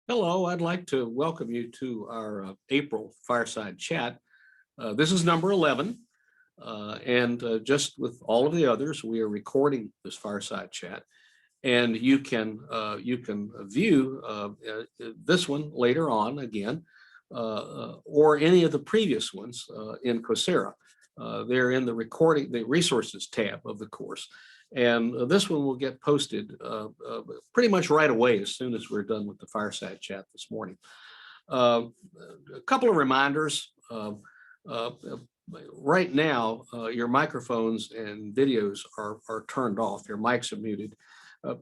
Hello, I'd like to welcome you to our April Fireside Chat. This is number 11, and just with all of the others, we are recording this Fireside Chat, and you can view this one later on again, or any of the previous ones in Coursera. They're in the resources tab of the course. And this one will get posted pretty much right away as soon as we're done with the Fireside Chat this morning. A couple of reminders. Right now, your microphones and videos are turned off. Your mics are muted.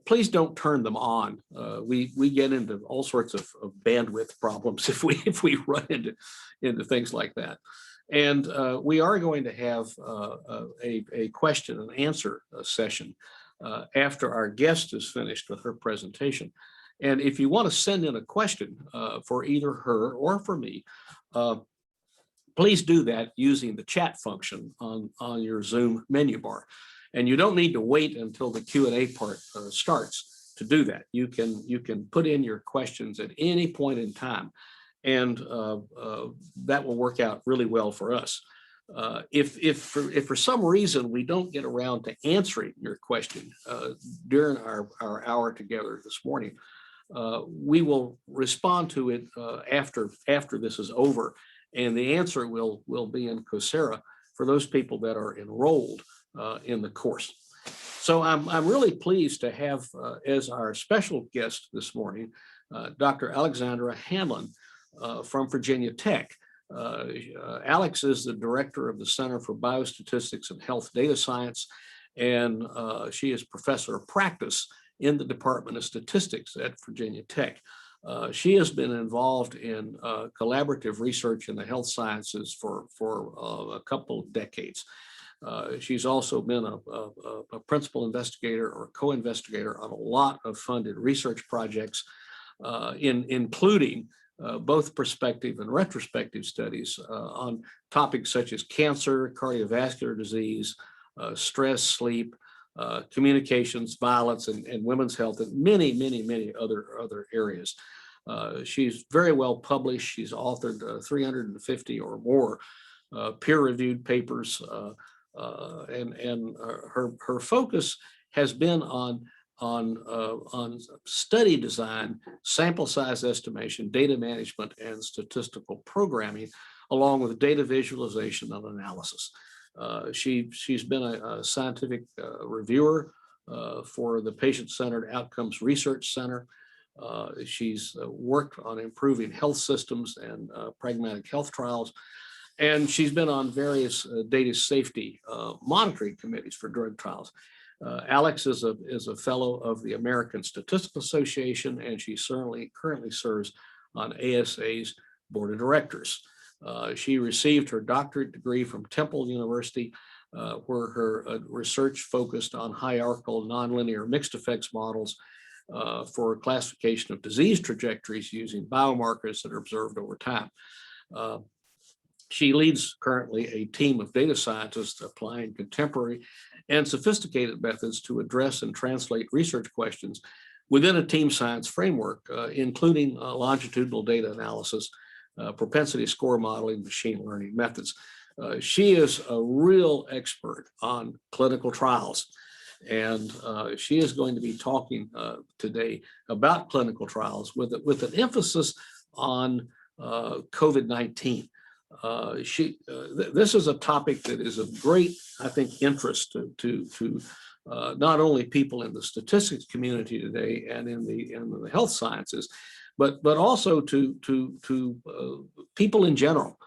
Please don't turn them on. We get into all sorts of bandwidth problems if we run into things like that. And we are going to have a question and answer session after our guest is finished with her presentation. And if you want to send in a question for either her or for me, please do that using the chat function on your Zoom menu bar. And you don't need to wait until the Q&A part starts to do that. You can put in your questions at any point in time. And that will work out really well for us. If for some reason we don't get around to answering your question during our hour together this morning, we will respond to it after this is over, and the answer will be in Coursera for those people that are enrolled in the course. So I'm really pleased to have as our special guest this morning, Dr. Alexandra Hanlon, from Virginia Tech. Alex is the director of the Center for Biostatistics and Health Data Science, and she is professor of practice in the Department of Statistics at Virginia Tech. She has been involved in collaborative research in the health sciences for a couple of decades. She's also been a principal investigator or co-investigator on a lot of funded research projects, including both prospective and retrospective studies on topics such as cancer, cardiovascular disease, stress, sleep, communications, violence, and women's health, and many other areas. She's very well published. She's authored 350 or more peer-reviewed papers, and her focus has been on study design, sample size estimation, data management, and statistical programming, along with data visualization and analysis. She's been a scientific reviewer for the Patient-Centered Outcomes Research Center. She's worked on improving health systems and pragmatic health trials, and she's been on various data safety monitoring committees for drug trials. Alex is a fellow of the American Statistical Association, and she currently serves on ASA's board of directors. She received her doctorate degree from Temple University, where her research focused on hierarchical nonlinear mixed effects models for classification of disease trajectories using biomarkers that are observed over time. She leads currently a team of data scientists applying contemporary and sophisticated methods to address and translate research questions within a team science framework, including longitudinal data analysis, propensity score modeling, machine learning methods. She is a real expert on clinical trials, and she is going to be talking today about clinical trials with an emphasis on COVID-19. This is a topic that is of great, I think, interest to not only people in the statistics community today and in the health sciences, but also to people in general,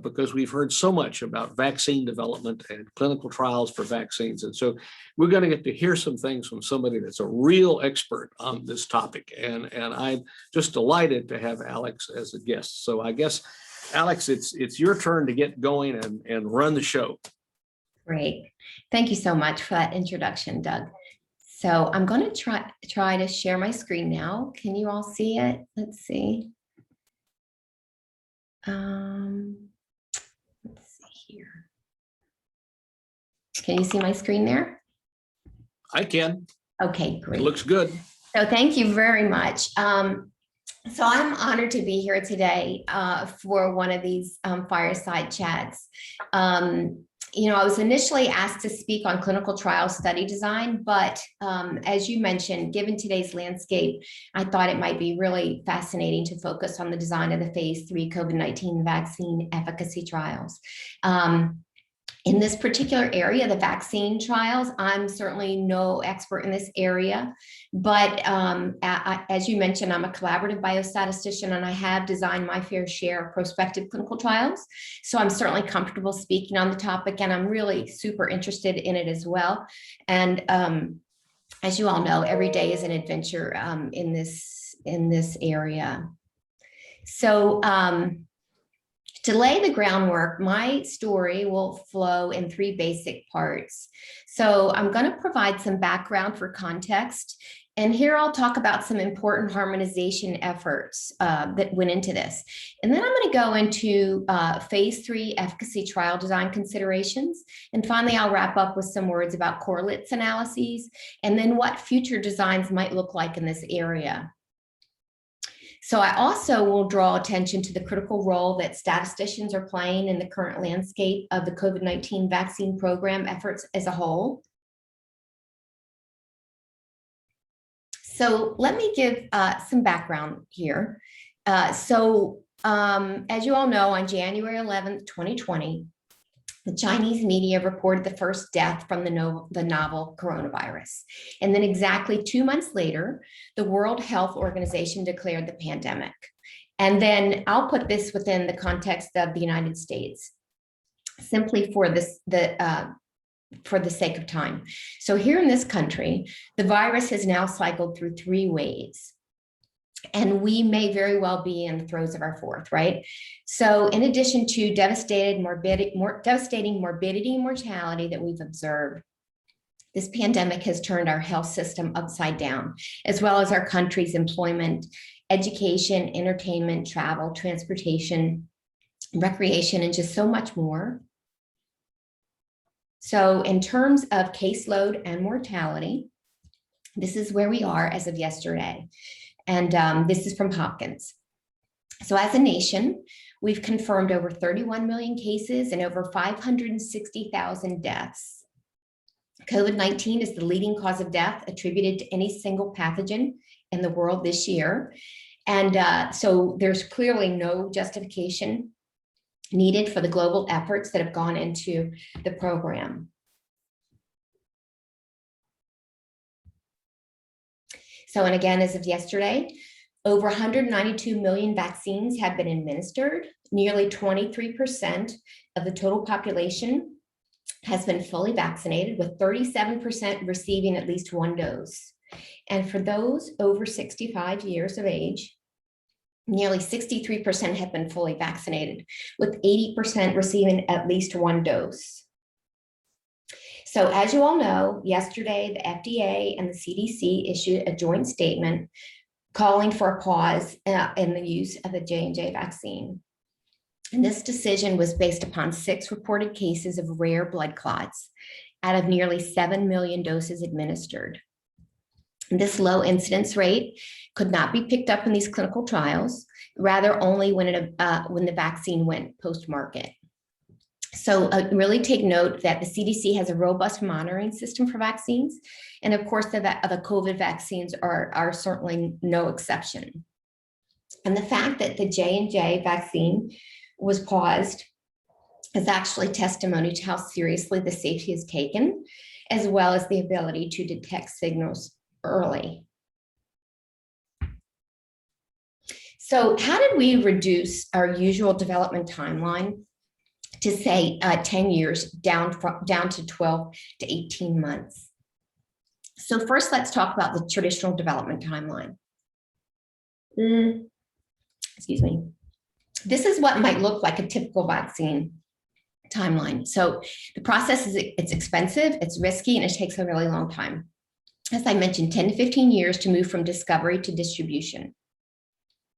because we've heard so much about vaccine development and clinical trials for vaccines. And so we're going to get to hear some things from somebody that's a real expert on this topic. And I'm just delighted to have Alex as a guest. So I guess, Alex, it's your turn to get going and run the show. Great. Thank you so much for that introduction, Doug. So I'm going to try to share my screen now. Can you all see it? Let's see. Let's see here. Can you see my screen there? I can. Okay, great. It looks good. So thank you very much. So I'm honored to be here today for one of these fireside chats. I was initially asked to speak on clinical trial study design, but as you mentioned, given today's landscape, I thought it might be really fascinating to focus on the design of the phase 3 COVID-19 vaccine efficacy trials. In this particular area, the vaccine trials, I'm certainly no expert in this area, but as you mentioned, I'm a collaborative biostatistician and I have designed my fair share of prospective clinical trials. So I'm certainly comfortable speaking on the topic and I'm really super interested in it as well. And as you all know, every day is an adventure in this area. So, to lay the groundwork, my story will flow in 3 basic parts. So I'm going to provide some background for context. And here I'll talk about some important harmonization efforts that went into this. And then I'm going to go into phase 3 efficacy trial design considerations. And finally, I'll wrap up with some words about correlates analyses and then what future designs might look like in this area. So I also will draw attention to the critical role that statisticians are playing in the current landscape of the COVID-19 vaccine program efforts as a whole. So let me give some background here. As you all know, on January 11th, 2020, the Chinese media reported the first death from the novel coronavirus. And then exactly 2 months later, the World Health Organization declared the pandemic. And then I'll put this within the context of the United States, simply for the sake of time. So here in this country, the virus has now cycled through 3 waves. And we may very well be in the throes of our 4th, right? So in addition to devastating morbidity and mortality that we've observed, this pandemic has turned our health system upside down, as well as our country's employment, education, entertainment, travel, transportation, recreation, and just so much more. So in terms of caseload and mortality, this is where we are as of yesterday. And this is from Hopkins. So as a nation, we've confirmed over 31 million cases and over 560,000 deaths. COVID-19 is the leading cause of death attributed to any single pathogen in the world this year. And so there's clearly no justification needed for the global efforts that have gone into the program. So, and again, as of yesterday, over 192 million vaccines have been administered. Nearly 23% of the total population has been fully vaccinated, with 37% receiving at least 1 dose. And for those over 65 years of age, nearly 63% have been fully vaccinated, with 80% receiving at least 1 dose. So as you all know, yesterday, the FDA and the CDC issued a joint statement calling for a pause in the use of the J&J vaccine. And this decision was based upon 6 reported cases of rare blood clots out of nearly 7 million doses administered. And this low incidence rate could not be picked up in these clinical trials, rather only when the vaccine went post-market. So really take note that the CDC has a robust monitoring system for vaccines. And of course, the COVID vaccines are certainly no exception. And the fact that the J&J vaccine was paused is actually testimony to how seriously the safety is taken, as well as the ability to detect signals early. So how did we reduce our usual development timeline to say 10 years down to 12 to 18 months? So first, let's talk about the traditional development timeline. Excuse me. This is what might look like a typical vaccine timeline. So the process it's expensive, it's risky, and it takes a really long time. As I mentioned, 10 to 15 years to move from discovery to distribution.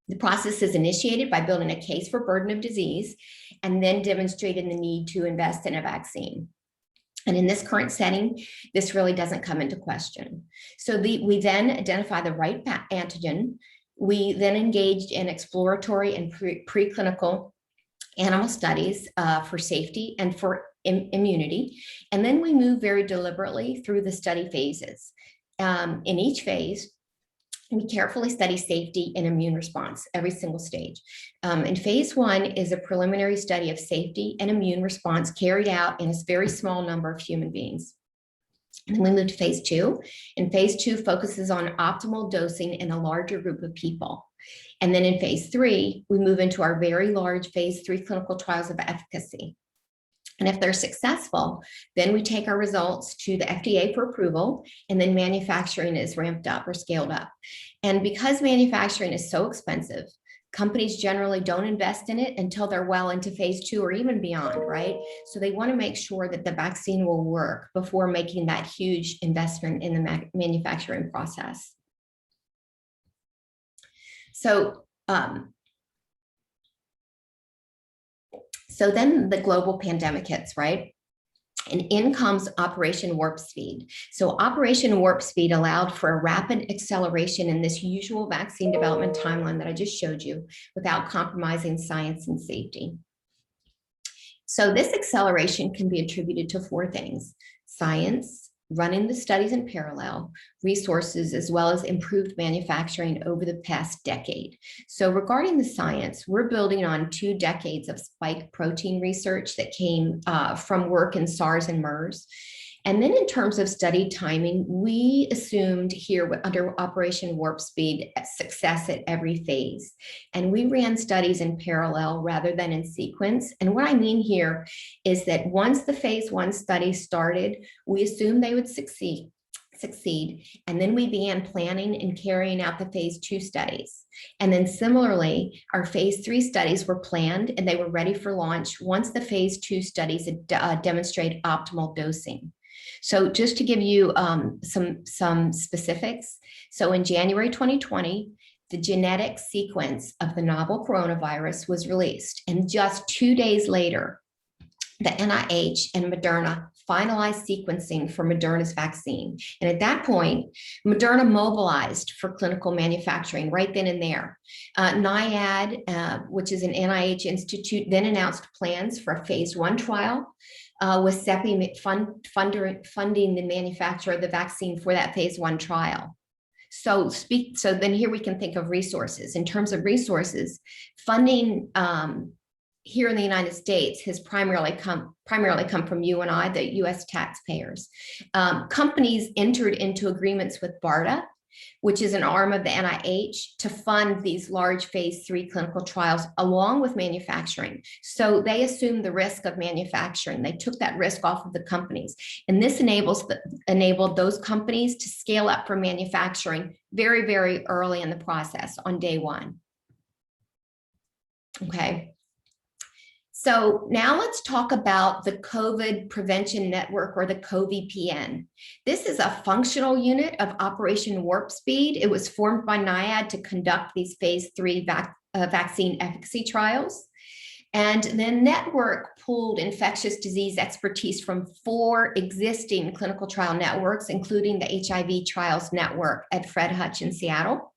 The process is initiated by building a case for burden of disease and then demonstrating the need to invest in a vaccine. And in this current setting, this really doesn't come into question. So we then identify the right antigen We then engaged in exploratory and preclinical animal studies for safety and for immunity. And then we move very deliberately through the study phases. In each phase, we carefully study safety and immune response, every single stage. And phase 1 is a preliminary study of safety and immune response carried out in a very small number of human beings. And then we move to phase 2, and phase 2 focuses on optimal dosing in a larger group of people. And then in phase 3, we move into our very large phase 3 clinical trials of efficacy. And if they're successful, then we take our results to the FDA for approval, and then manufacturing is ramped up or scaled up. And because manufacturing is so expensive, companies generally don't invest in it until they're well into phase 2 or even beyond, right? So they want to make sure that the vaccine will work before making that huge investment in the manufacturing process. So then the global pandemic hits, right? And in comes Operation Warp Speed. So Operation Warp Speed allowed for a rapid acceleration in this usual vaccine development timeline that I just showed you without compromising science and safety. So this acceleration can be attributed to 4 things: science, running the studies in parallel, resources, as well as improved manufacturing over the past decade. So regarding the science, we're building on 2 decades of spike protein research that came from work in SARS and MERS. And then in terms of study timing, we assumed here under Operation Warp Speed success at every phase. And we ran studies in parallel rather than in sequence. And what I mean here is that once the phase 1 study started, we assumed they would succeed. And then we began planning and carrying out the phase 2 studies. And then similarly, our phase 3 studies were planned and they were ready for launch once the phase 2 studies demonstrated optimal dosing. So just to give you some specifics, so in January 2020, the genetic sequence of the novel coronavirus was released. And just 2 days later, the NIH and Moderna finalized sequencing for Moderna's vaccine. And at that point, Moderna mobilized for clinical manufacturing right then and there. NIAID, which is an NIH institute, then announced plans for a phase 1 trial, with CEPI funding the manufacture of the vaccine for that phase 1 trial. So then here we can think of resources. In terms of resources, funding here in the United States has primarily come from you and I, the US taxpayers. Companies entered into agreements with BARDA, which is an arm of the NIH, to fund these large phase 3 clinical trials along with manufacturing. So they assumed the risk of manufacturing. They took that risk off of the companies. And this enabled those companies to scale up for manufacturing very, very early in the process on day 1. Okay. So now let's talk about the COVID Prevention Network, or the COVPN. This is a functional unit of Operation Warp Speed. It was formed by NIAID to conduct these phase 3 vaccine efficacy trials. And the network pooled infectious disease expertise from 4 existing clinical trial networks, including the HIV trials network at Fred Hutch in Seattle.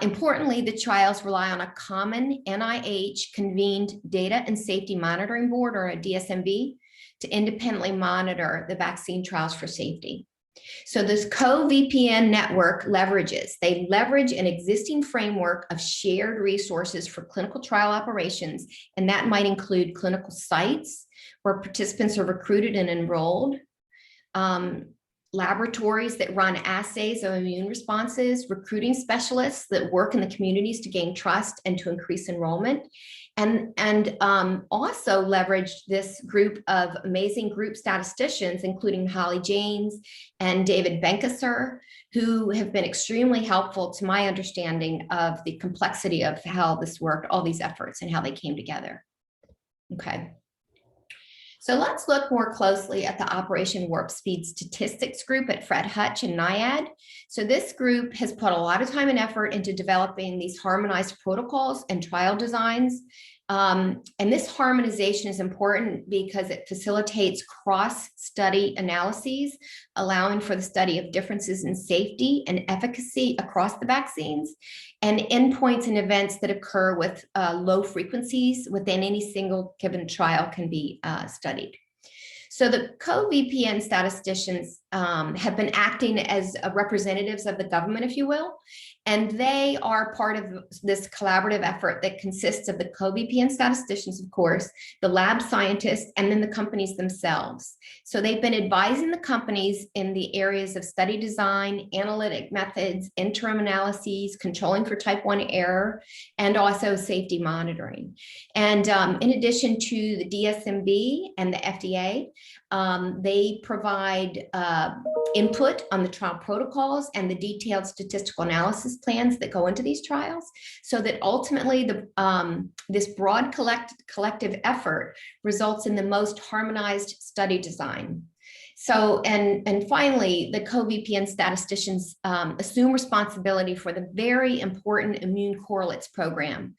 Importantly, the trials rely on a common NIH-convened Data and Safety Monitoring Board, or a DSMB, to independently monitor the vaccine trials for safety. So this COVPN network they leverage an existing framework of shared resources for clinical trial operations, and that might include clinical sites where participants are recruited and enrolled, laboratories that run assays of immune responses, recruiting specialists that work in the communities to gain trust and to increase enrollment, and also leverage this group of amazing group statisticians, including Holly James and David Benkesser, who have been extremely helpful to my understanding of the complexity of how this worked, all these efforts and how they came together. Okay. So let's look more closely at the Operation Warp Speed Statistics group at Fred Hutch and NIAID. So this group has put a lot of time and effort into developing these harmonized protocols and trial designs And this harmonization is important because it facilitates cross-study analyses, allowing for the study of differences in safety and efficacy across the vaccines, and endpoints and events that occur with low frequencies within any single given trial can be studied. So the co-VPN statisticians have been acting as representatives of the government, if you will, and they are part of this collaborative effort that consists of the co-VPN statisticians, of course, the lab scientists, and then the companies themselves. So they've been advising the companies in the areas of study design, analytic methods, interim analyses, controlling for type 1 error, and also safety monitoring. And in addition to the DSMB and the FDA, they provide input on the trial protocols and the detailed statistical analysis plans that go into these trials, so that ultimately this broad collective effort results in the most harmonized study design. So, and finally, the co-VPN statisticians assume responsibility for the very important immune correlates program,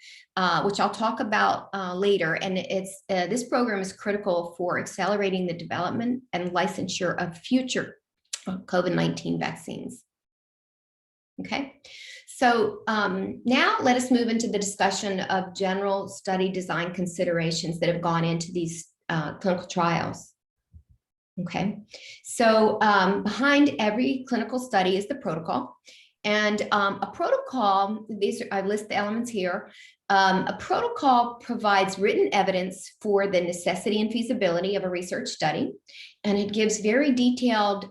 which I'll talk about later. And this program is critical for accelerating the development and licensure of future COVID-19 vaccines. Okay, so now let us move into the discussion of general study design considerations that have gone into these clinical trials. Okay, so behind every clinical study is the protocol. And a protocol, I list the elements here. A protocol provides written evidence for the necessity and feasibility of a research study, and it gives very detailed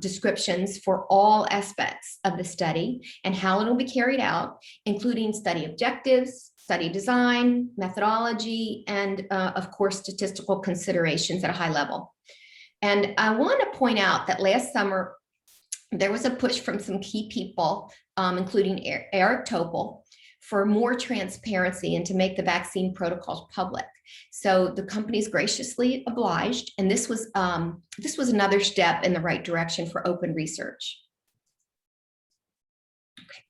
descriptions for all aspects of the study and how it will be carried out, including study objectives, study design, methodology, and of course, statistical considerations at a high level. And I want to point out that last summer, there was a push from some key people, including Eric Topol, for more transparency and to make the vaccine protocols public. So the companies graciously obliged, and this was another step in the right direction for open research. Okay.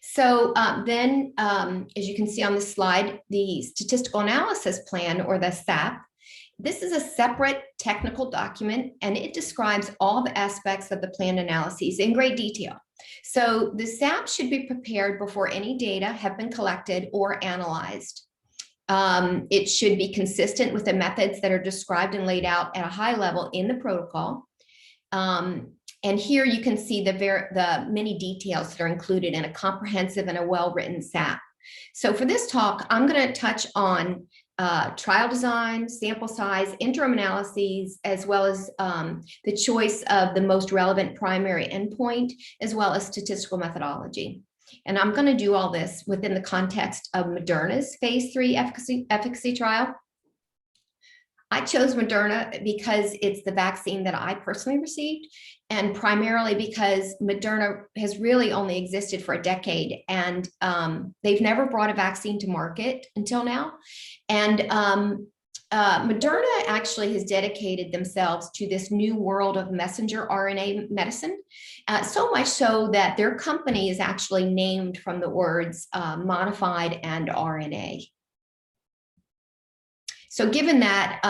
So then, as you can see on this slide, the statistical analysis plan, or the SAP, this is a separate technical document, and it describes all the aspects of the planned analyses in great detail. So the SAP should be prepared before any data have been collected or analyzed. It should be consistent with the methods that are described and laid out at a high level in the protocol. And here you can see the many details that are included in a comprehensive and a well-written SAP. So for this talk, I'm going to touch on trial design, sample size, interim analyses, as well as the choice of the most relevant primary endpoint, as well as statistical methodology. And I'm going to do all this within the context of Moderna's phase 3 efficacy trial. I chose Moderna because it's the vaccine that I personally received, and primarily because Moderna has really only existed for a decade, and they've never brought a vaccine to market until now. And Moderna actually has dedicated themselves to this new world of messenger RNA medicine, so much so that their company is actually named from the words modified and RNA. So given that,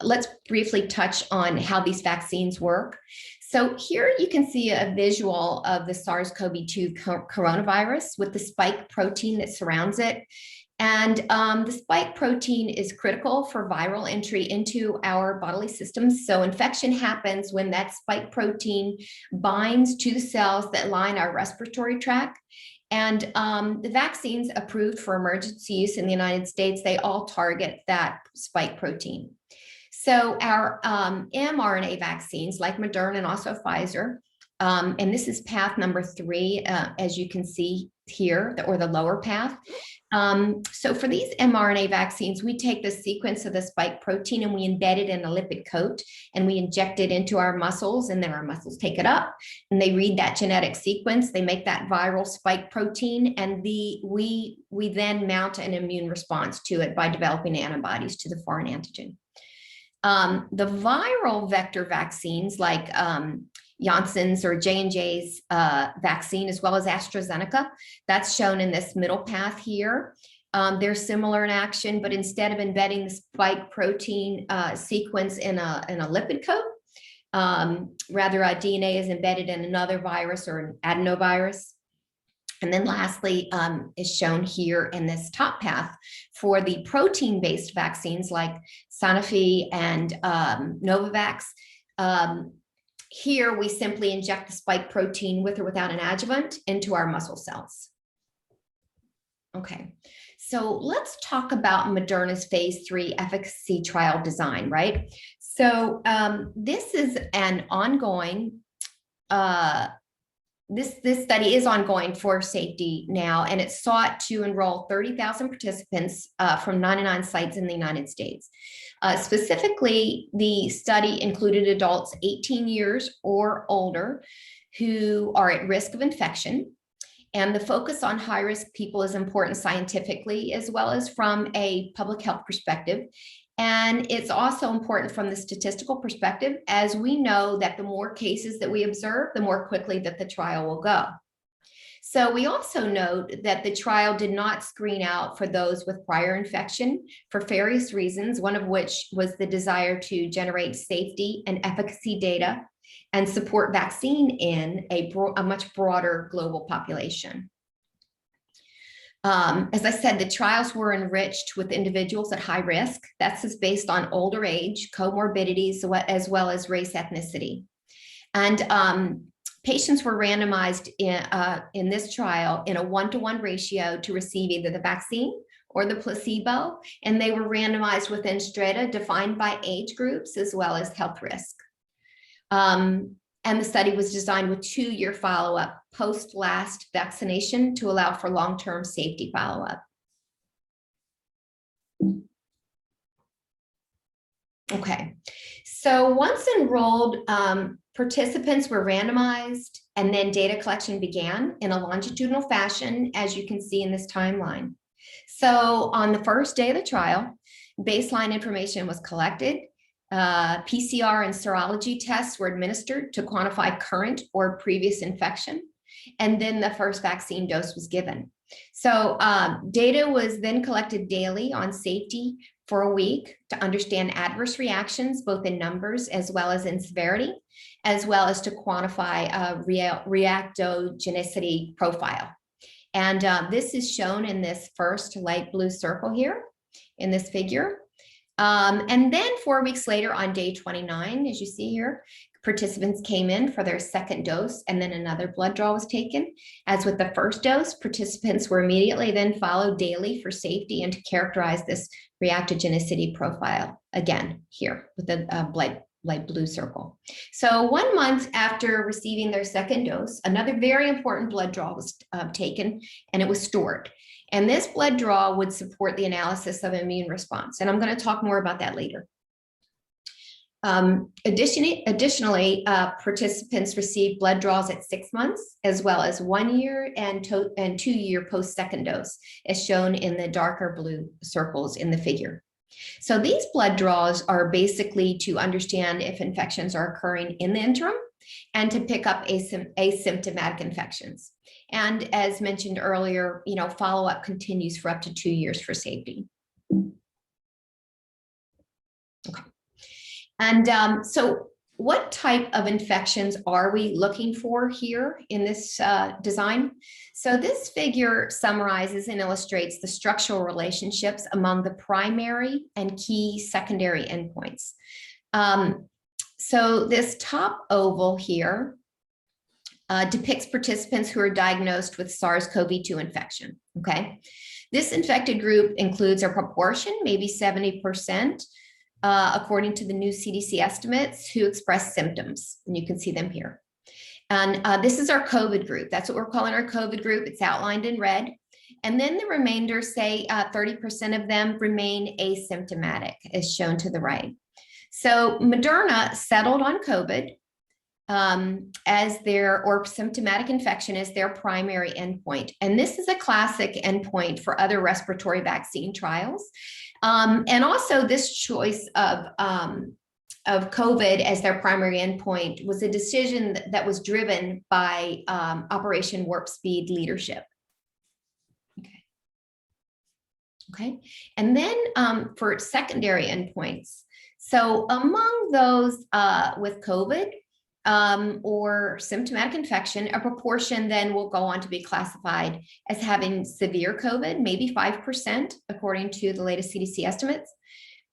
let's briefly touch on how these vaccines work. So here you can see a visual of the SARS-CoV-2 coronavirus with the spike protein that surrounds it. And the spike protein is critical for viral entry into our bodily systems. So infection happens when that spike protein binds to the cells that line our respiratory tract. And the vaccines approved for emergency use in the United States, they all target that spike protein. So our mRNA vaccines like Moderna and also Pfizer, and this is path number 3, as you can see here, or the lower path. So for these mRNA vaccines, we take the sequence of the spike protein and we embed it in a lipid coat, and we inject it into our muscles, and then our muscles take it up and they read that genetic sequence. They make that viral spike protein, and we then mount an immune response to it by developing antibodies to the foreign antigen. The viral vector vaccines like Janssen's or J&J's vaccine, as well as AstraZeneca, that's shown in this middle path here. They're similar in action, but instead of embedding the spike protein sequence in a lipid coat, rather DNA is embedded in another virus or an adenovirus. And then lastly, is shown here in this top path for the protein-based vaccines like Sanofi and Novavax. Here, we simply inject the spike protein with or without an adjuvant into our muscle cells. Okay, so let's talk about Moderna's phase 3 efficacy trial design, right? So this is an ongoing, this study is ongoing for safety now, and it sought to enroll 30,000 participants from 99 sites in the United States. Specifically, the study included adults 18 years or older who are at risk of infection. And the focus on high-risk people is important scientifically, as well as from a public health perspective. And it's also important from the statistical perspective, as we know that the more cases that we observe, the more quickly that the trial will go. So we also note that the trial did not screen out for those with prior infection for various reasons, one of which was the desire to generate safety and efficacy data and support vaccine in a much broader global population. As I said, the trials were enriched with individuals at high risk. That's based on older age, comorbidities, as well as race, ethnicity. And patients were randomized in this trial in a 1-to-1 ratio to receive either the vaccine or the placebo, and they were randomized within strata defined by age groups as well as health risk. And the study was designed with 2-year follow-up post last vaccination to allow for long-term safety follow-up. Okay, so once enrolled, participants were randomized and then data collection began in a longitudinal fashion, as you can see in this timeline. So on the first day of the trial, baseline information was collected. PCR and serology tests were administered to quantify current or previous infection, and then the first vaccine dose was given. So data was then collected daily on safety for a week to understand adverse reactions, both in numbers as well as in severity, as well as to quantify a reactogenicity profile. And this is shown in this first light blue circle here in this figure. And then 4 weeks later on day 29, as you see here, participants came in for their second dose, and then another blood draw was taken. As with the first dose, participants were immediately then followed daily for safety and to characterize this reactogenicity profile, again, here with the light blue circle. So 1 month after receiving their second dose, another very important blood draw was taken, and it was stored. And this blood draw would support the analysis of immune response. And I'm going to talk more about that later. Additionally, participants received blood draws at 6 months, as well as 1 year and 2 year post-second dose, as shown in the darker blue circles in the figure. So these blood draws are basically to understand if infections are occurring in the interim and to pick up asymptomatic infections. And as mentioned earlier, follow-up continues for up to 2 years for safety. Okay. And so what type of infections are we looking for here in this design? So this figure summarizes and illustrates the structural relationships among the primary and key secondary endpoints. So this top oval here depicts participants who are diagnosed with SARS-CoV-2 infection, okay? This infected group includes a proportion, maybe 70%, according to the new CDC estimates, who express symptoms, and you can see them here. And this is our COVID group. That's what we're calling our COVID group. It's outlined in red. And then the remainder, say 30% of them remain asymptomatic, as shown to the right. So Moderna settled on COVID or symptomatic infection as their primary endpoint. And this is a classic endpoint for other respiratory vaccine trials. And also this choice of COVID as their primary endpoint was a decision that was driven by Operation Warp Speed leadership. Okay. Okay, and then for secondary endpoints, so among those with COVID or symptomatic infection, a proportion then will go on to be classified as having severe COVID, maybe 5%, according to the latest CDC estimates.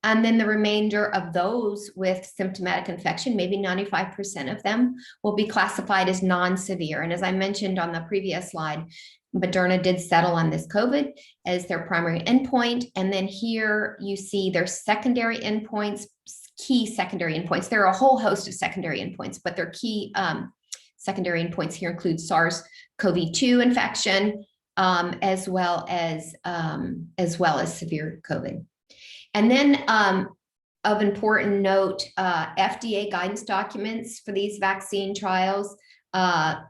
And then the remainder of those with symptomatic infection, maybe 95% of them, will be classified as non-severe. And as I mentioned on the previous slide, Moderna did settle on this COVID as their primary endpoint. And then here you see their secondary endpoints, key secondary endpoints. There are a whole host of secondary endpoints, but their key secondary endpoints here include SARS-CoV-2 infection, as well as severe COVID. And then of important note, FDA guidance documents for these vaccine trials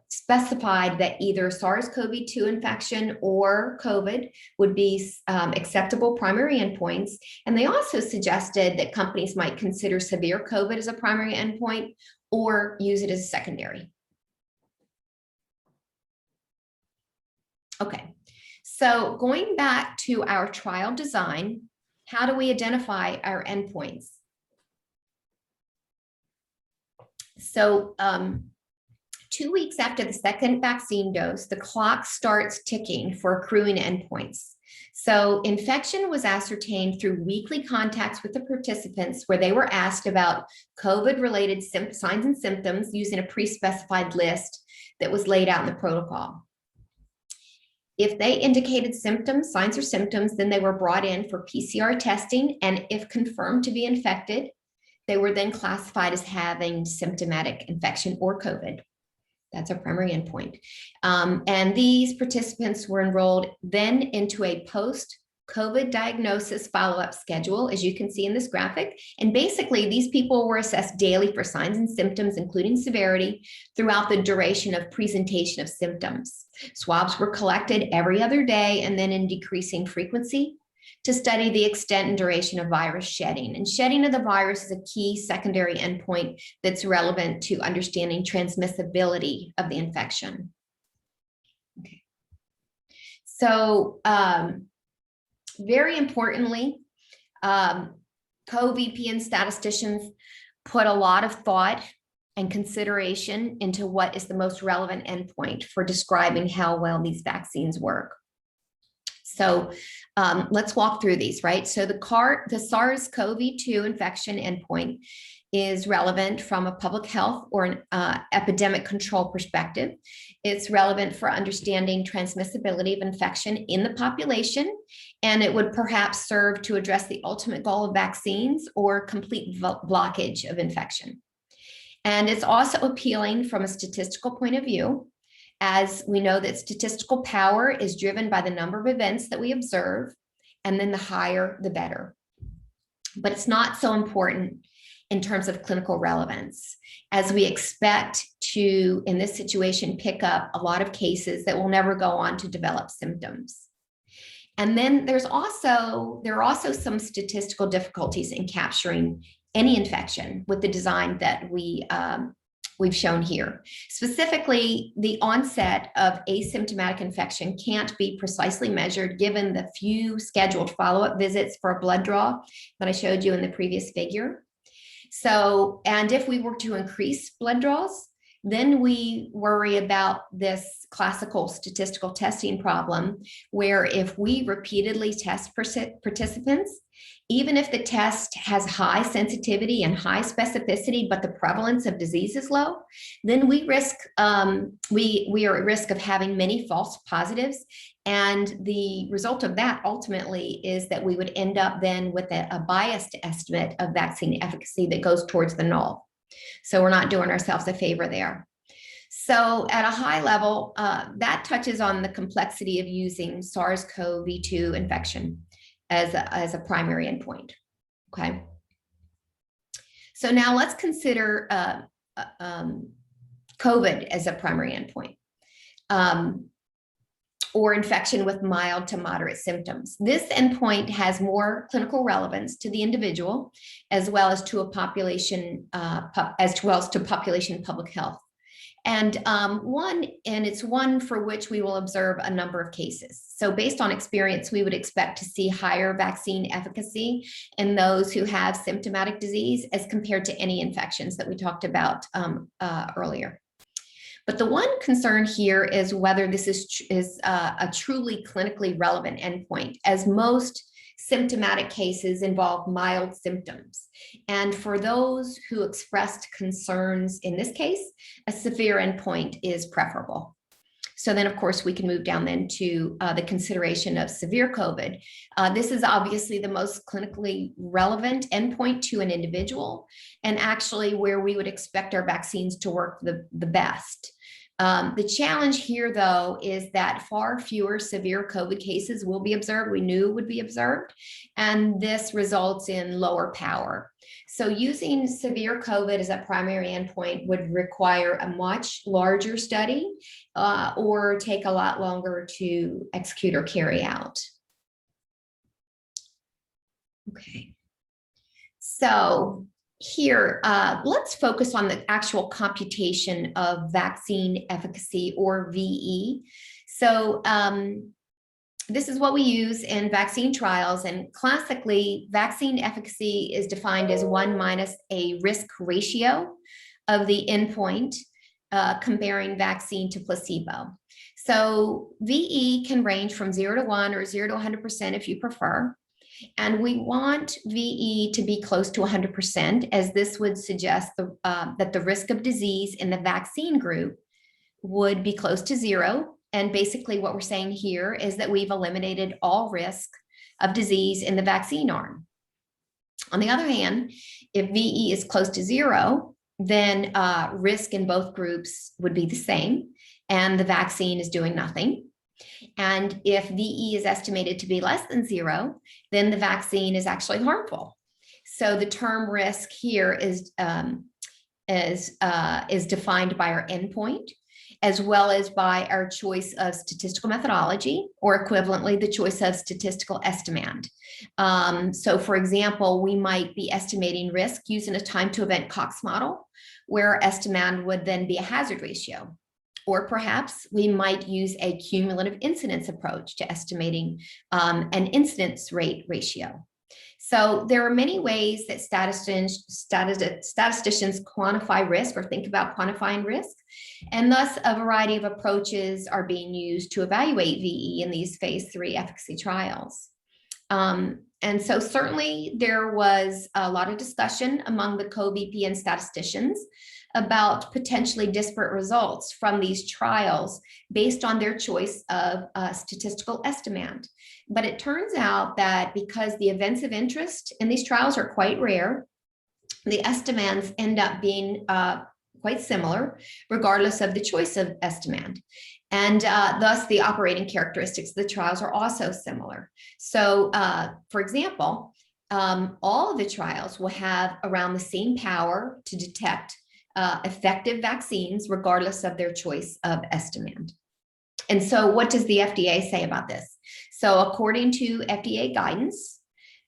specified that either SARS-CoV-2 infection or COVID would be acceptable primary endpoints. And they also suggested that companies might consider severe COVID as a primary endpoint or use it as a secondary. Okay, so going back to our trial design, how do we identify our endpoints? So 2 weeks after the second vaccine dose, the clock starts ticking for accruing endpoints. So infection was ascertained through weekly contacts with the participants where they were asked about COVID-related signs and symptoms using a pre-specified list that was laid out in the protocol. If they indicated symptoms, signs or symptoms, then they were brought in for PCR testing. And if confirmed to be infected, they were then classified as having symptomatic infection or COVID. That's our primary endpoint. And these participants were enrolled then into a post-COVID diagnosis follow-up schedule, as you can see in this graphic. And basically, these people were assessed daily for signs and symptoms, including severity, throughout the duration of presentation of symptoms. Swabs were collected every other day and then in decreasing frequency to study the extent and duration of virus shedding. And shedding of the virus is a key secondary endpoint that's relevant to understanding transmissibility of the infection. Okay. So very importantly, co-VP and statisticians put a lot of thought and consideration into what is the most relevant endpoint for describing how well these vaccines work. So let's walk through these, right? So the SARS-CoV-2 infection endpoint is relevant from a public health or an epidemic control perspective. It's relevant for understanding transmissibility of infection in the population, and it would perhaps serve to address the ultimate goal of vaccines or complete blockage of infection. And it's also appealing from a statistical point of view, as we know that statistical power is driven by the number of events that we observe, and then the higher, the better. But it's not so important in terms of clinical relevance, as we expect to, in this situation, pick up a lot of cases that will never go on to develop symptoms. And then there are also some statistical difficulties in capturing any infection with the design that we've shown here. Specifically, the onset of asymptomatic infection can't be precisely measured given the few scheduled follow-up visits for a blood draw that I showed you in the previous figure. So, and if we were to increase blood draws, then we worry about this classical statistical testing problem, where if we repeatedly test participants, even if the test has high sensitivity and high specificity, but the prevalence of disease is low, then we are at risk of having many false positives. And the result of that ultimately is that we would end up then with a biased estimate of vaccine efficacy that goes towards the null. So we're not doing ourselves a favor there. So at a high level, that touches on the complexity of using SARS-CoV-2 infection as a primary endpoint. Okay. So now let's consider COVID as a primary endpoint, or infection with mild to moderate symptoms. This endpoint has more clinical relevance to the individual, as well as to a population, as well as to population public health, And it's one for which we will observe a number of cases. So based on experience, we would expect to see higher vaccine efficacy in those who have symptomatic disease as compared to any infections that we talked about earlier. But the one concern here is whether this is a truly clinically relevant endpoint, as most symptomatic cases involve mild symptoms. And for those who expressed concerns in this case, a severe endpoint is preferable. So then, of course, we can move down then to the consideration of severe COVID. This is obviously the most clinically relevant endpoint to an individual, and actually where we would expect our vaccines to work the best. The challenge here, though, is that far fewer severe COVID cases will be observed. We knew would be observed, and this results in lower power. So using severe COVID as a primary endpoint would require a much larger study or take a lot longer to execute or carry out. Okay. So here, let's focus on the actual computation of vaccine efficacy, or VE. So this is what we use in vaccine trials, and classically, vaccine efficacy is defined as 1 minus a risk ratio of the endpoint comparing vaccine to placebo. So VE can range from 0 to 1 or 0 to 100% if you prefer. And we want VE to be close to 100%, as this would suggest that the risk of disease in the vaccine group would be close to 0. And basically what we're saying here is that we've eliminated all risk of disease in the vaccine arm. On the other hand, if VE is close to 0, then risk in both groups would be the same, and the vaccine is doing nothing. And if VE is estimated to be less than 0, then the vaccine is actually harmful. So the term risk here is defined by our endpoint, as well as by our choice of statistical methodology, or equivalently, the choice of statistical estimand. So for example, we might be estimating risk using a time to event Cox model, where estimand would then be a hazard ratio. Or perhaps we might use a cumulative incidence approach to estimating an incidence rate ratio. So there are many ways that statisticians quantify risk or think about quantifying risk. And thus a variety of approaches are being used to evaluate VE in these phase 3 efficacy trials. And so certainly there was a lot of discussion among the co-VP and statisticians about potentially disparate results from these trials based on their choice of statistical estimand. But it turns out that because the events of interest in these trials are quite rare, the estimands end up being quite similar, regardless of the choice of estimand. And thus the operating characteristics of the trials are also similar. So for example, all of the trials will have around the same power to detect effective vaccines, regardless of their choice of estimand. And so what does the FDA say about this? So according to FDA guidance,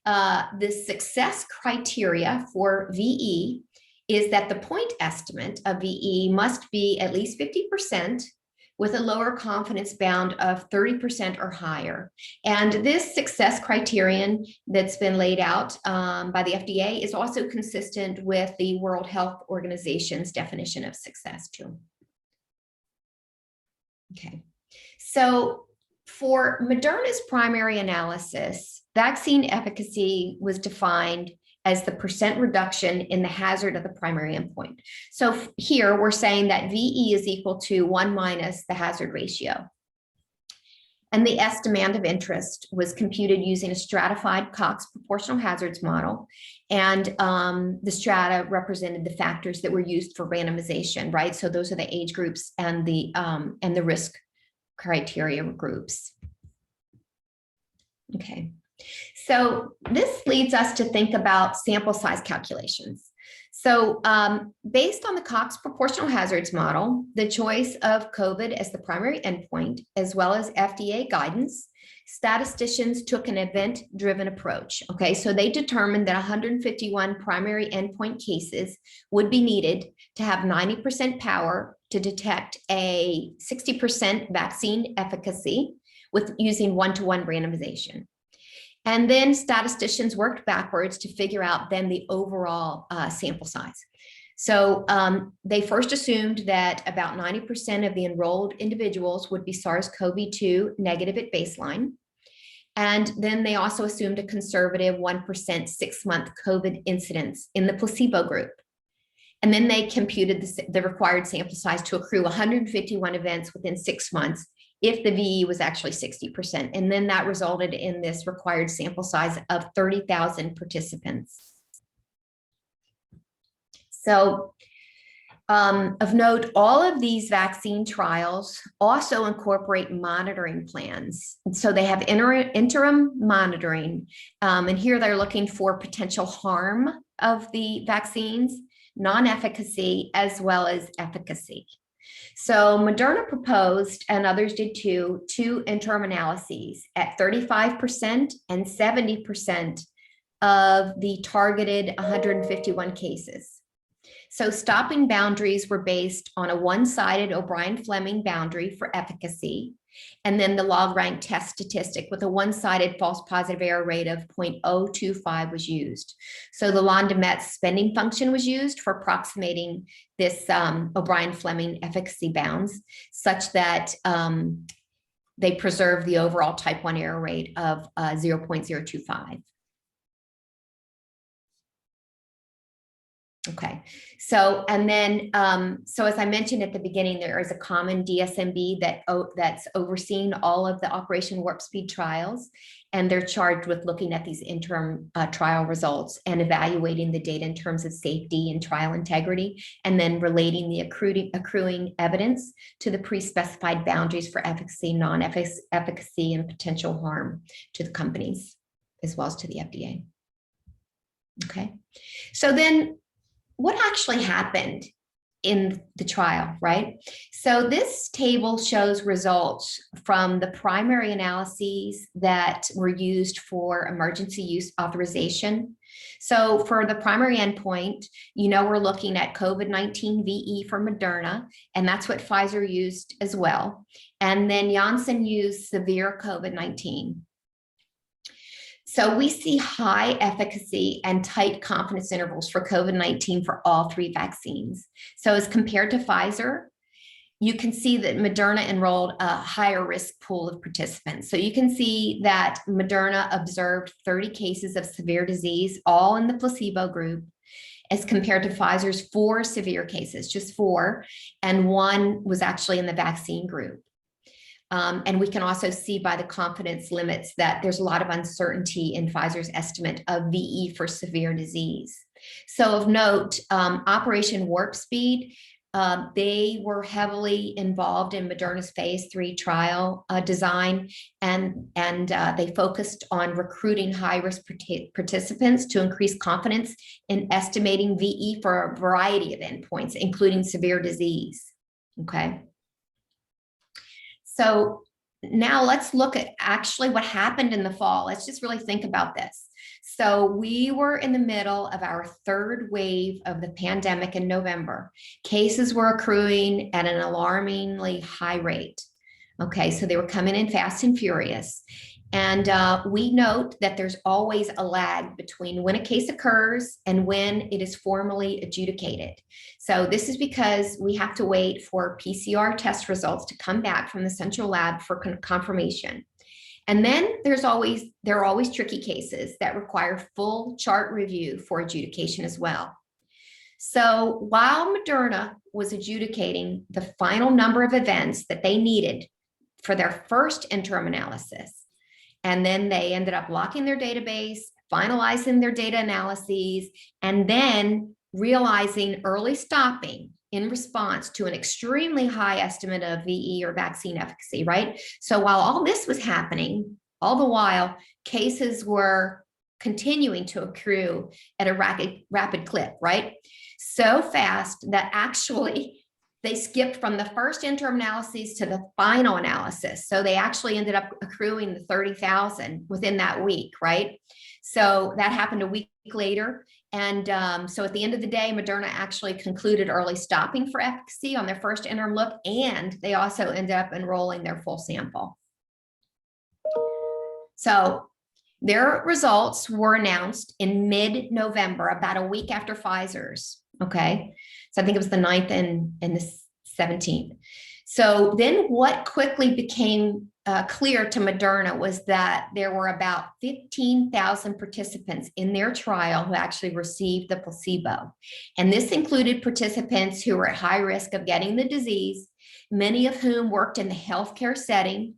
the success criteria for VE is that the point estimate of VE must be at least 50% with a lower confidence bound of 30% or higher. And this success criterion that's been laid out by the FDA is also consistent with the World Health Organization's definition of success too. Okay, so for Moderna's primary analysis, vaccine efficacy was defined as the % reduction in the hazard of the primary endpoint. So here we're saying that VE is equal to 1 minus the hazard ratio. And the estimand of interest was computed using a stratified Cox proportional hazards model. And the strata represented the factors that were used for randomization, right? So those are the age groups and the risk criteria groups. Okay. So this leads us to think about sample size calculations. So based on the Cox proportional hazards model, the choice of COVID as the primary endpoint, as well as FDA guidance, statisticians took an event-driven approach. Okay, so they determined that 151 primary endpoint cases would be needed to have 90% power to detect a 60% vaccine efficacy with using one-to-one randomization. And then statisticians worked backwards to figure out then the overall sample size. So they first assumed that about 90% of the enrolled individuals would be SARS-CoV-2 negative at baseline. And then they also assumed a conservative 1% 6-month COVID incidence in the placebo group. And then they computed the required sample size to accrue 151 events within 6 months if the VE was actually 60%. And then that resulted in this required sample size of 30,000 participants. So of note, all of these vaccine trials also incorporate monitoring plans. So they have interim monitoring, and here they're looking for potential harm of the vaccines, non-efficacy, as well as efficacy. So Moderna proposed, and others did too, 2 interim analyses at 35% and 70% of the targeted 151 cases. So stopping boundaries were based on a one-sided O'Brien-Fleming boundary for efficacy, and then the log rank test statistic with a one-sided false positive error rate of 0.025 was used. So the Londa-Metz spending function was used for approximating this O'Brien-Fleming efficacy bounds, such that they preserve the overall type 1 error rate of 0.025. Okay, so and then so as I mentioned at the beginning, there is a common DSMB that's overseeing all of the Operation Warp Speed trials, and they're charged with looking at these interim trial results and evaluating the data in terms of safety and trial integrity, and then relating the accruing evidence to the pre-specified boundaries for efficacy, non-efficacy, and potential harm to the companies, as well as to the FDA. Okay, so then what actually happened in the trial, right? So this table shows results from the primary analyses that were used for emergency use authorization. So for the primary endpoint, we're looking at COVID-19 VE for Moderna, and that's what Pfizer used as well. And then Janssen used severe COVID-19. So we see high efficacy and tight confidence intervals for COVID-19 for all 3 vaccines. So as compared to Pfizer, you can see that Moderna enrolled a higher risk pool of participants. So you can see that Moderna observed 30 cases of severe disease, all in the placebo group, as compared to Pfizer's 4 severe cases, just 4, and 1 was actually in the vaccine group. And we can also see by the confidence limits that there's a lot of uncertainty in Pfizer's estimate of VE for severe disease. So of note, Operation Warp Speed, they were heavily involved in Moderna's phase 3 trial design, and they focused on recruiting high-risk participants to increase confidence in estimating VE for a variety of endpoints, including severe disease. Okay. So now let's look at actually what happened in the fall. Let's just really think about this. So we were in the middle of our 3rd wave of the pandemic in November. Cases were accruing at an alarmingly high rate. Okay, so they were coming in fast and furious. And we note that there's always a lag between when a case occurs and when it is formally adjudicated. So this is because we have to wait for PCR test results to come back from the central lab for confirmation. And then there are always tricky cases that require full chart review for adjudication as well. So while Moderna was adjudicating the final number of events that they needed for their first interim analysis, and then they ended up locking their database, finalizing their data analyses, and then realizing early stopping in response to an extremely high estimate of VE or vaccine efficacy, right? So while all this was happening, all the while, cases were continuing to accrue at a rapid clip, right? So fast that actually they skipped from the first interim analyses to the final analysis. So they actually ended up accruing the 30,000 within that week, right? So that happened a week later. So at the end of the day, Moderna actually concluded early stopping for efficacy on their first interim look, and they also ended up enrolling their full sample. So their results were announced in mid-November, about a week after Pfizer's, okay? So I think it was the 9th and the 17th. So then what quickly became clear to Moderna was that there were about 15,000 participants in their trial who actually received the placebo. And this included participants who were at high risk of getting the disease, many of whom worked in the healthcare setting,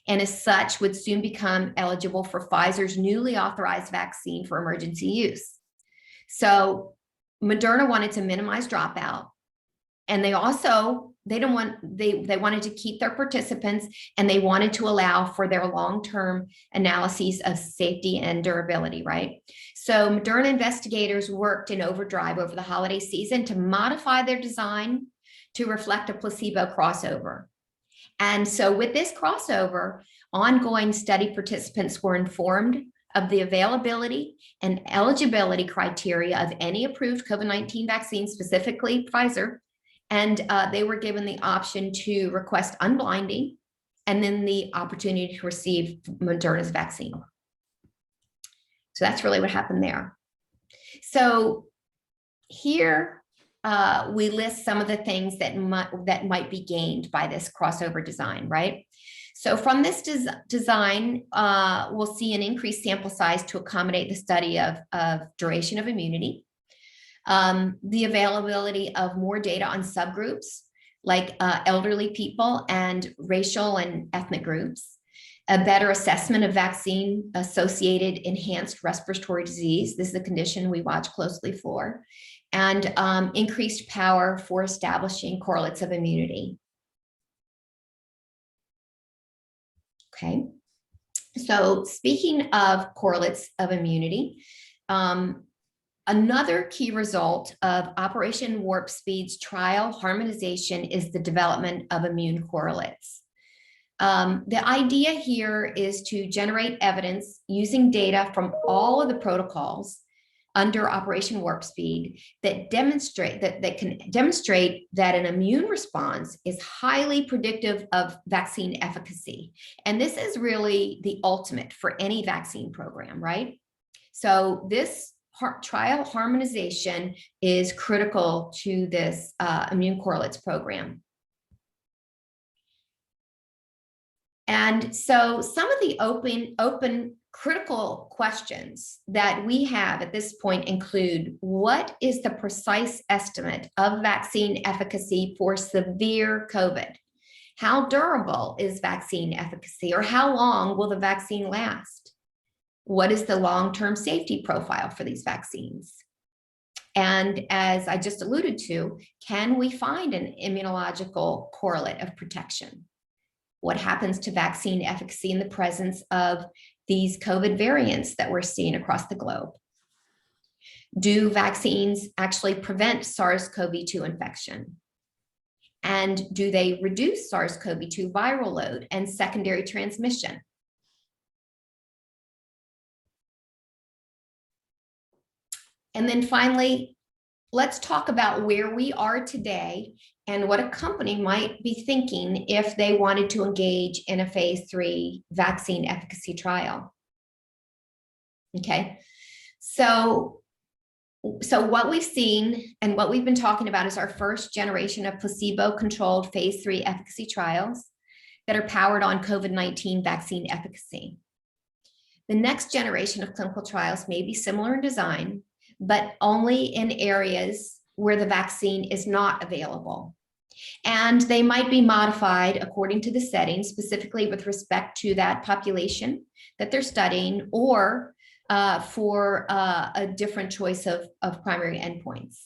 and as such would soon become eligible for Pfizer's newly authorized vaccine for emergency use. So Moderna wanted to minimize dropout, and they wanted to keep their participants, and they wanted to allow for their long-term analyses of safety and durability, right? So Moderna investigators worked in overdrive over the holiday season to modify their design to reflect a placebo crossover. And so with this crossover, ongoing study participants were informed of the availability and eligibility criteria of any approved COVID-19 vaccine, specifically Pfizer, and they were given the option to request unblinding and then the opportunity to receive Moderna's vaccine. So that's really what happened there. So here we list some of the things that might be gained by this crossover design, right? So from this design, we'll see an increased sample size to accommodate the study of duration of immunity, the availability of more data on subgroups like elderly people and racial and ethnic groups, a better assessment of vaccine-associated enhanced respiratory disease. This is a condition we watch closely for, and increased power for establishing correlates of immunity. Okay, so speaking of correlates of immunity, another key result of Operation Warp Speed's trial harmonization is the development of immune correlates. The idea here is to generate evidence using data from all of the protocols under Operation Warp Speed that can demonstrate that an immune response is highly predictive of vaccine efficacy. And this is really the ultimate for any vaccine program, right? So this trial harmonization is critical to this immune correlates program. And so some of the open critical questions that we have at this point include: what is the precise estimate of vaccine efficacy for severe COVID? How durable is vaccine efficacy, or how long will the vaccine last? What is the long-term safety profile for these vaccines? And as I just alluded to, can we find an immunological correlate of protection? What happens to vaccine efficacy in the presence of these COVID variants that we're seeing across the globe? Do vaccines actually prevent SARS-CoV-2 infection? And do they reduce SARS-CoV-2 viral load and secondary transmission? And then finally, let's talk about where we are today and what a company might be thinking if they wanted to engage in a phase 3 vaccine efficacy trial. Okay, so what we've seen and what we've been talking about is our first generation of placebo-controlled phase 3 efficacy trials that are powered on COVID-19 vaccine efficacy. The next generation of clinical trials may be similar in design, but only in areas where the vaccine is not available. And they might be modified according to the setting, specifically with respect to that population that they're studying, or for a different choice of primary endpoints.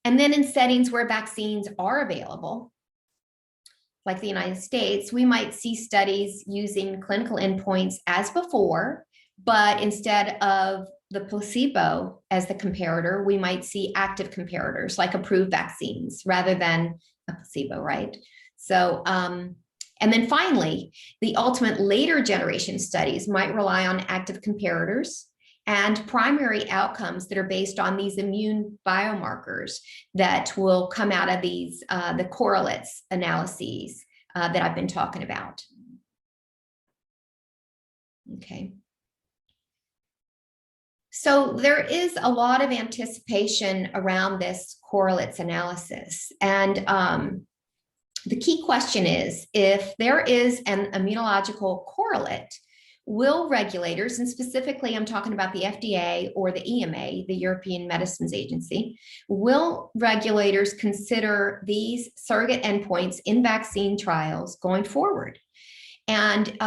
And then in settings where vaccines are available, like the United States, we might see studies using clinical endpoints as before, but instead of the placebo as the comparator, we might see active comparators like approved vaccines rather than a placebo, right? So, and then finally, the ultimate later generation studies might rely on active comparators and primary outcomes that are based on these immune biomarkers that will come out of these, the correlates analyses that I've been talking about. Okay. So there is a lot of anticipation around this correlates analysis. And the key question is, if there is an immunological correlate, will regulators, and specifically I'm talking about the FDA or the EMA, the European Medicines Agency, will regulators consider these surrogate endpoints in vaccine trials going forward? And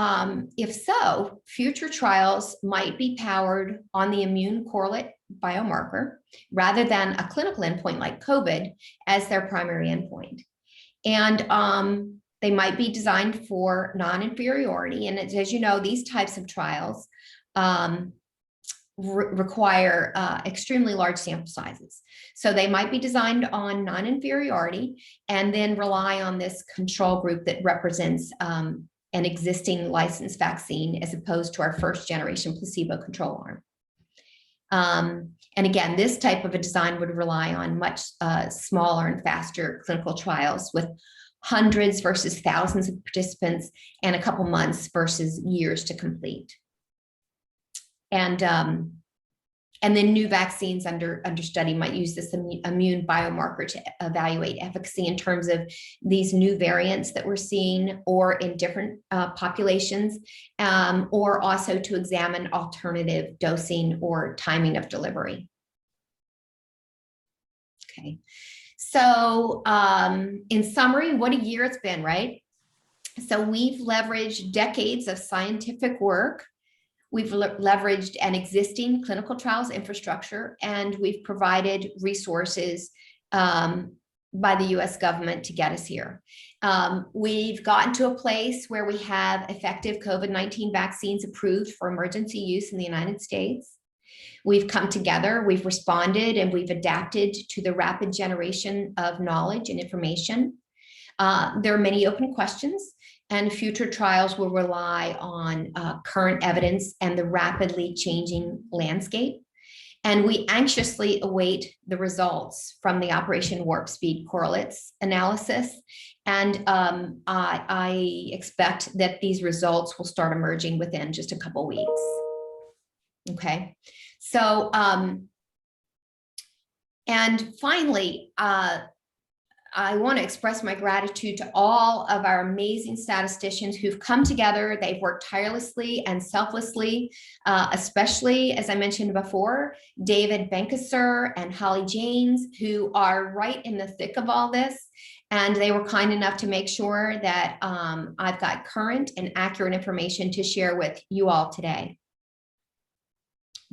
if so, future trials might be powered on the immune correlate biomarker rather than a clinical endpoint like COVID as their primary endpoint. And they might be designed for non-inferiority. And as you know, these types of trials require extremely large sample sizes. So they might be designed on non-inferiority and then rely on this control group that represents an existing licensed vaccine as opposed to our first generation placebo control arm. And again, this type of a design would rely on much smaller and faster clinical trials with hundreds versus thousands of participants and a couple months versus years to complete. And then new vaccines under study might use this immune biomarker to evaluate efficacy in terms of these new variants that we're seeing or in different populations, or also to examine alternative dosing or timing of delivery. Okay, so in summary, what a year it's been, right? So we've leveraged decades of scientific work. We've leveraged an existing clinical trials infrastructure, and we've provided resources by the US government to get us here. We've gotten to a place where we have effective COVID-19 vaccines approved for emergency use in the United States. We've come together, we've responded, and we've adapted to the rapid generation of knowledge and information. There are many open questions, and future trials will rely on current evidence and the rapidly changing landscape. And we anxiously await the results from the Operation Warp Speed correlates analysis. And I expect that these results will start emerging within just a couple weeks. Okay, so, and finally, I want to express my gratitude to all of our amazing statisticians who've come together. They've worked tirelessly and selflessly, especially, as I mentioned before, David Benkesser and Holly James, who are right in the thick of all this. And they were kind enough to make sure that I've got current and accurate information to share with you all today.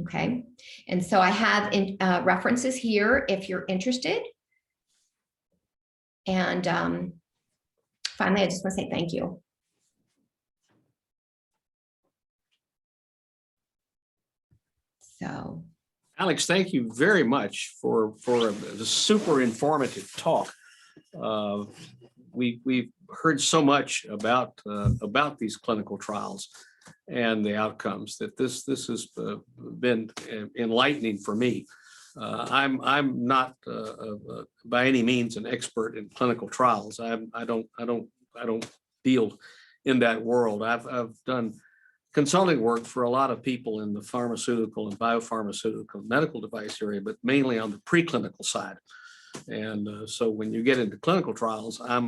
Okay, and so I have references here if you're interested. And finally, I just want to say thank you. So, Alex, thank you very much for the super informative talk. We've heard so much about these clinical trials and the outcomes that this has been enlightening for me. I'm not by any means an expert in clinical trials. I don't deal in that world. I've done consulting work for a lot of people in the pharmaceutical and biopharmaceutical medical device area, but mainly on the preclinical side. And so when you get into clinical trials, I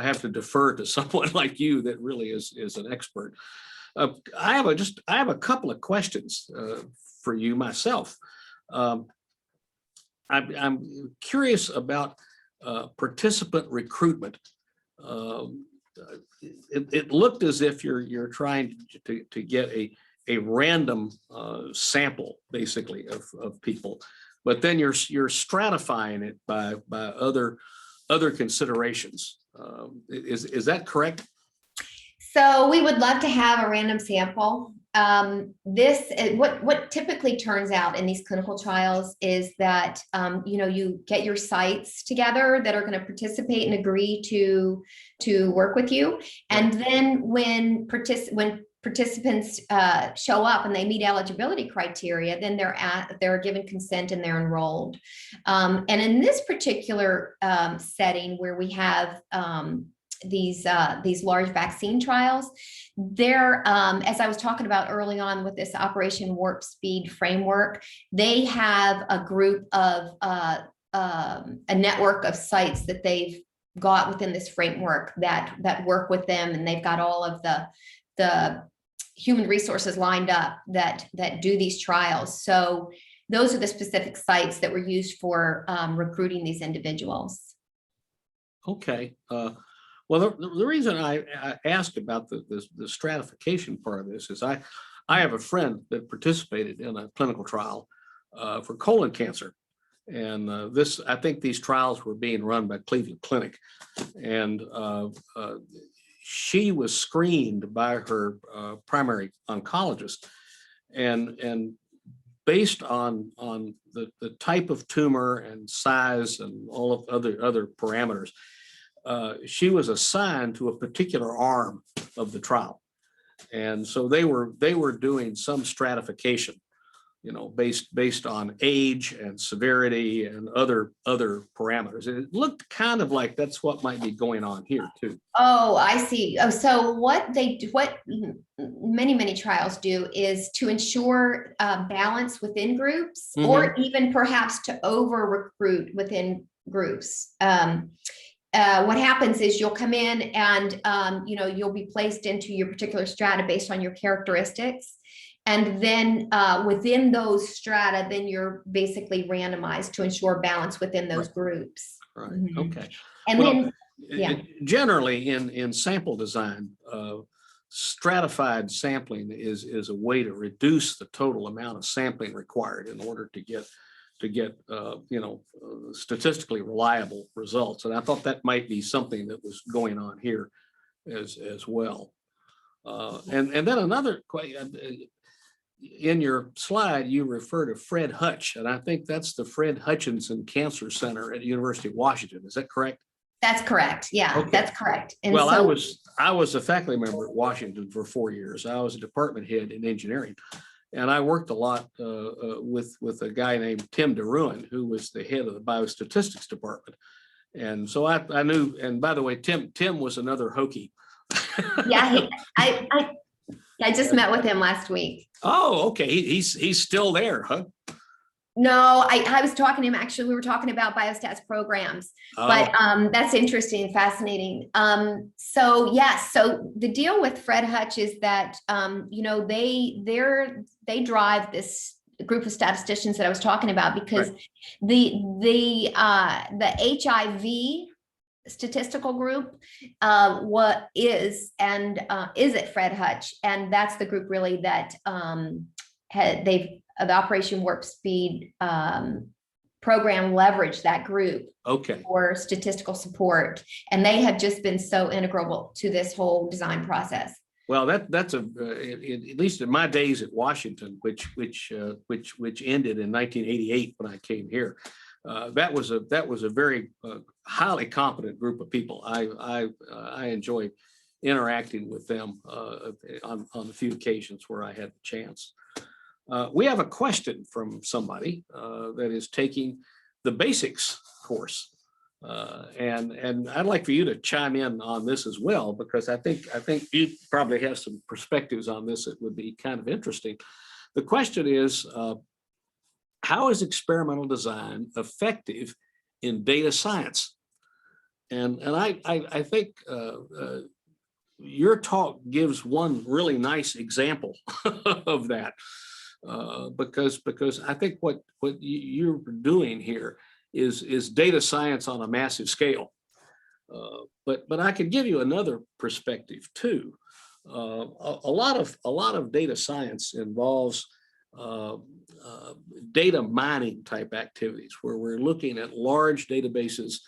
have to defer to someone like you that really is an expert. I have a couple of questions for you myself. I'm curious about participant recruitment. It looked as if you're trying to get a random sample, basically, of people, but then you're stratifying it by other considerations. Is that correct? So we would love to have a random sample. What typically turns out in these clinical trials is that you get your sites together that are going to participate and agree to work with you, and then when participants show up and they meet eligibility criteria, then they're given consent and they're enrolled. And in this particular setting where we have these large vaccine trials, they're, as I was talking about early on with this Operation Warp Speed framework, they have a group of a network of sites that they've got within this framework that work with them, and they've got all of the human resources lined up that do these trials. So those are the specific sites that were used for recruiting these individuals. Okay. Well, the reason I asked about the stratification part of this is I have a friend that participated in a clinical trial for colon cancer. And I think these trials were being run by Cleveland Clinic. And she was screened by her primary oncologist. And based on the type of tumor and size and all of other parameters, she was assigned to a particular arm of the trial. And so they were doing some stratification, based on age and severity and other parameters. And it looked kind of like that's what might be going on here too. Oh, I see. Oh, so what many trials do is to ensure balance within groups, Mm-hmm. or even perhaps to over recruit within groups. What happens is you'll come in and you'll be placed into your particular strata based on your characteristics. And then within those strata, then you're basically randomized to ensure balance within those groups. Right. Mm-hmm. Okay. And well, then, yeah. Generally in sample design, stratified sampling is a way to reduce the total amount of sampling required in order to get statistically reliable results. And I thought that might be something that was going on here as well. And then another question. In your slide, you refer to Fred Hutch, and I think that's the Fred Hutchinson Cancer Center at the University of Washington. Is that correct? That's correct. Yeah, okay. That's correct. And well, so, I was a faculty member at Washington for 4 years. I was a department head in engineering, and I worked a lot with a guy named Tim DeRuin, who was the head of the biostatistics department. And so I knew. And by the way, Tim was another Hokie. Yeah, I just met with him last week. Oh, okay. He's still there, huh? No, I was talking to him. Actually, we were talking about biostats programs, but that's interesting and fascinating. So yes, so the deal with Fred Hutch is that they drive this group of statisticians that I was talking about, because the HIV statistical group is at Fred Hutch, and that's the group really that the Operation Warp Speed program leveraged that group for statistical support, and they have just been so integral to this whole design process. Well, that's at least in my days at Washington, which ended in 1988 when I came here. That was a very highly competent group of people. I enjoyed interacting with them on the few occasions where I had the chance. We have a question from somebody that is taking the basics course, and I'd like for you to chime in on this as well, because I think you probably have some perspectives on this that would be kind of interesting. The question is, how is experimental design effective in data science? And I think your talk gives one really nice example of that, because I think what you're doing here is data science on a massive scale. But I could give you another perspective too. A lot of data science involves data mining type activities, where we're looking at large databases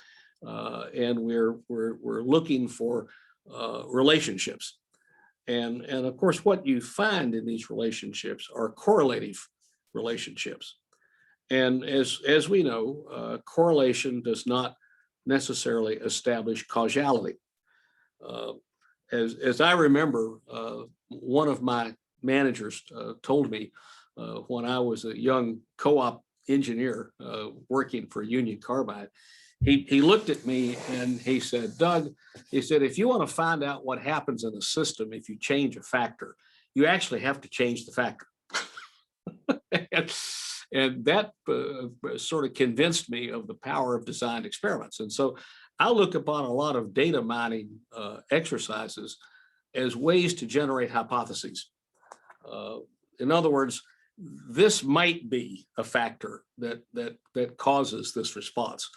and we're looking for relationships. And of course, what you find in these relationships are correlative relationships. And as we know, correlation does not necessarily establish causality. as I remember, one of my managers told me when I was a young co-op engineer working for Union Carbide, he looked at me and he said, Doug, he said, if you want to find out what happens in a system if you change a factor, you actually have to change the factor. And that sort of convinced me of the power of designed experiments. And so I look upon a lot of data mining exercises as ways to generate hypotheses. In other words, this might be a factor that causes this response.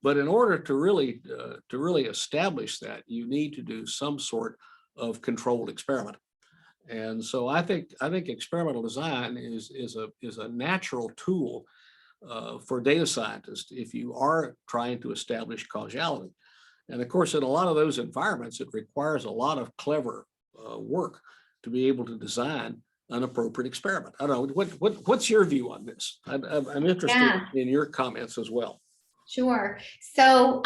But in order to really establish that, you need to do some sort of controlled experiment. And so I think experimental design is a natural tool for data scientists if you are trying to establish causality. And of course, in a lot of those environments, it requires a lot of clever work to be able to design an appropriate experiment. I don't know, what's your view on this? I'm interested in your comments as well. Sure. So,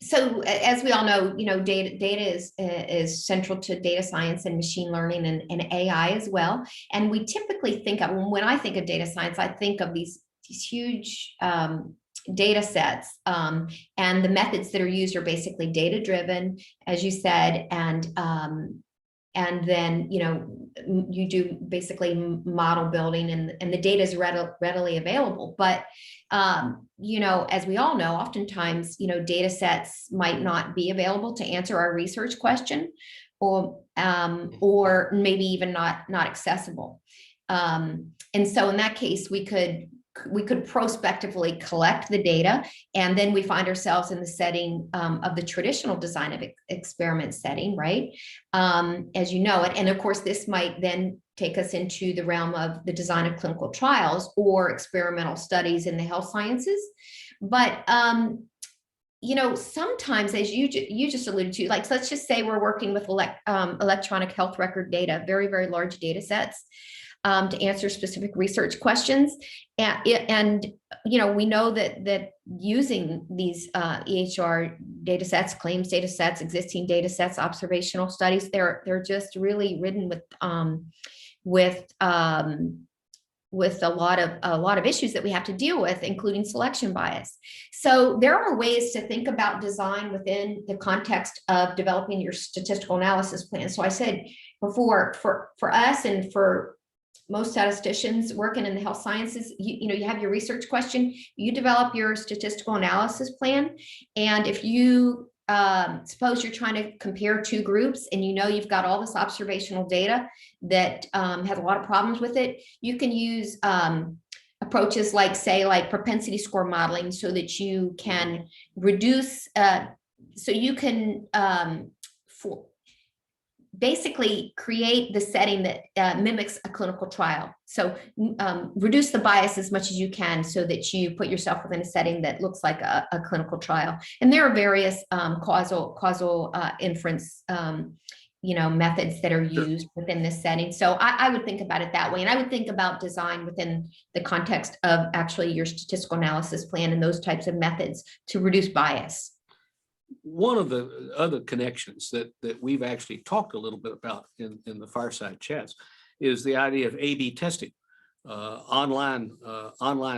so as we all know, data is central to data science and machine learning and AI as well. And we typically think of, when I think of data science, I think of these huge data sets, and the methods that are used are basically data driven, as you said, and then you do basically model building, and the data is readily available. But as we all know, oftentimes data sets might not be available to answer our research question, or maybe even not accessible. And so in that case, we could prospectively collect the data, and then we find ourselves in the setting of the traditional design of experiment setting, right? As you know it. And of course, this might then take us into the realm of the design of clinical trials or experimental studies in the health sciences. But sometimes, as you just alluded to, like, let's just say we're working with electronic health record data, very, very large data sets, to answer specific research questions. And we know that using these EHR data sets, claims data sets, existing data sets, observational studies, they're just really ridden with a lot of issues that we have to deal with, including selection bias. So there are ways to think about design within the context of developing your statistical analysis plan. So I said before, for us and for most statisticians working in the health sciences, you have your research question, you develop your statistical analysis plan. And if you suppose you're trying to compare two groups and you've got all this observational data that has a lot of problems with it, you can use approaches like propensity score modeling, so that you can reduce, so you can basically create the setting that mimics a clinical trial. So reduce the bias as much as you can, so that you put yourself within a setting that looks like a clinical trial. And there are various causal inference methods that are used within this setting. So I would think about it that way. And I would think about design within the context of actually your statistical analysis plan and those types of methods to reduce bias. One of the other connections that we've actually talked a little bit about in the Fireside chats is the idea of A/B testing, online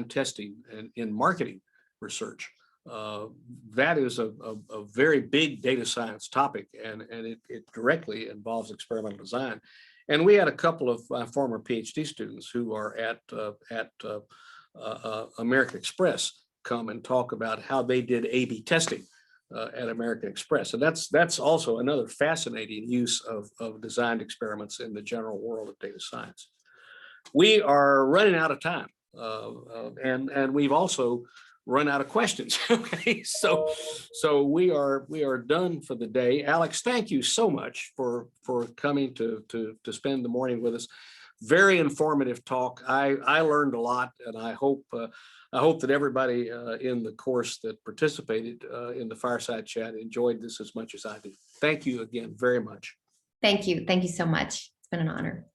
testing in marketing research. That is a very big data science topic, and it directly involves experimental design. And we had a couple of my former PhD students who are at American Express come and talk about how they did A/B testing at American Express. And that's also another fascinating use of designed experiments in the general world of data science. We are running out of time, and we've also run out of questions. Okay, so we are done for the day. Alex, thank you so much for coming to spend the morning with us. Very informative talk. I learned a lot, and I hope that everybody in the course that participated in the Fireside chat enjoyed this as much as I did. Thank you again very much. Thank you. Thank you so much. It's been an honor.